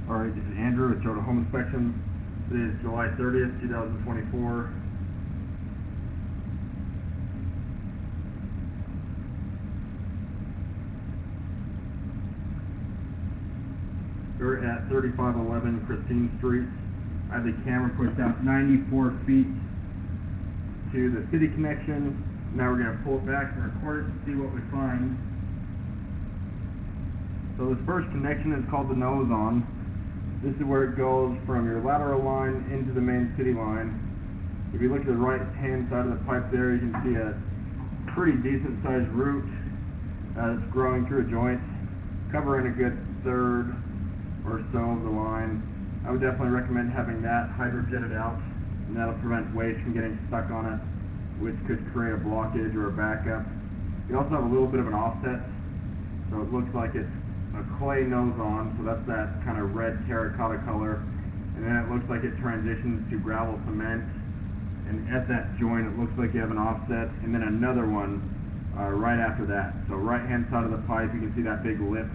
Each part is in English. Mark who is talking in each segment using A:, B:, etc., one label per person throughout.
A: Alright, this is Andrew with Total Home Inspection. Today is July 30th, 2024. We're at 3511 Christine Street. I have the camera pushed out 94 feet to the city connection. Now we're going to pull it back and record it to see what we find. So this first connection is called the nose on. This is where it goes from your lateral line into the main city line. If you look at the right hand side of the pipe there, you can see a pretty decent sized root that's growing through a joint, covering a good third or so of the line. I would definitely recommend having that hydrojetted out, and that'll prevent waste from getting stuck on it, which could create a blockage or a backup. You also have a little bit of an offset, so it looks like it's a clay nose on, so that's that kind of red terracotta color, and then it looks like it transitions to gravel cement, and at that joint it looks like you have an offset, and then another one right after that. So right hand side of the pipe, you can see that big lip.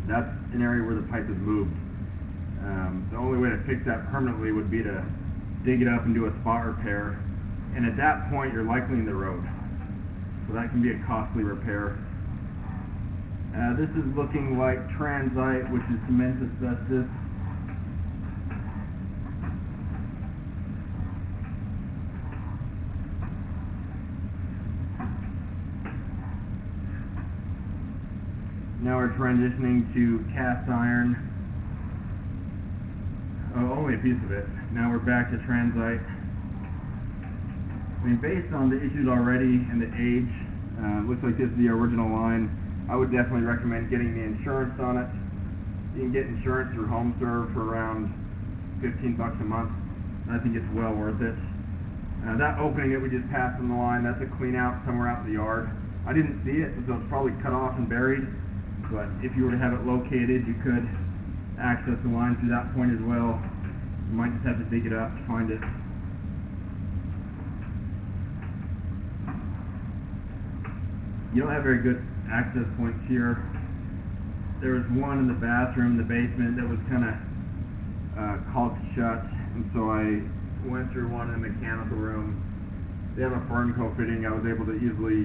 A: That's an area where the pipe is moved. The only way to fix that permanently would be to dig it up and do a spot repair, and at that point you're likely in the road, so that can be a costly repair. This is looking like transite, which is cement asbestos. Now we're transitioning to cast iron. Oh, only a piece of it. Now we're back to transite. I mean, based on the issues already and the age, looks like this is the original line. I would definitely recommend getting the insurance on it. You can get insurance through HomeServe for around $15 a month. I think it's well worth it. That opening that we just passed on the line, that's a clean out somewhere out in the yard. I didn't see it, so it's probably cut off and buried, but if you were to have it located, you could access the line through that point as well. You might just have to dig it up to find it. You don't have very good access points here. There was one in the bathroom, the basement, that was kind of caulked shut, and so I went through one in the mechanical room. They have a Fernco fitting. I was able to easily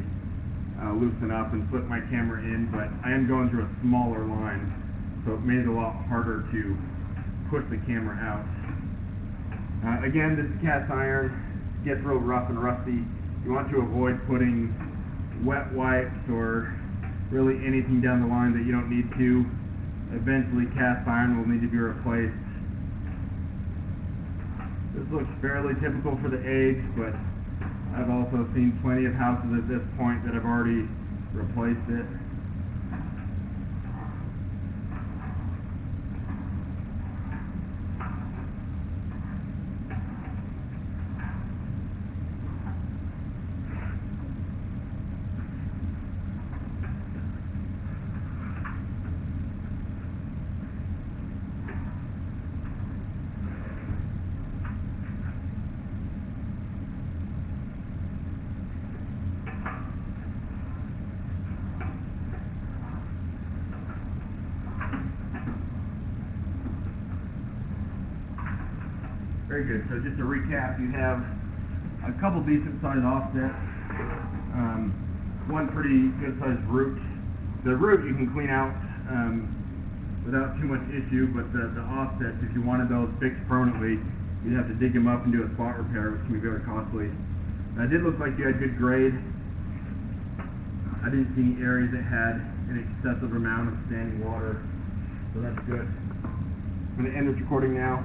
A: loosen up and slip my camera in, but I am going through a smaller line, so it made it a lot harder to push the camera out. Again, this is cast iron. It gets real rough and rusty. You want to avoid putting wet wipes or really anything down the line that you don't need to. Eventually cast iron will need to be replaced. This looks fairly typical for the age, but I've also seen plenty of houses at this point that have already replaced it. Very good. So just to recap, you have a couple decent sized offsets, one pretty good sized root. The root you can clean out without too much issue, but the offsets, if you wanted those fixed permanently, you'd have to dig them up and do a spot repair, which can be very costly. It did look like you had good grade. I didn't see any areas that had an excessive amount of standing water, so that's good. I'm going to end this recording now.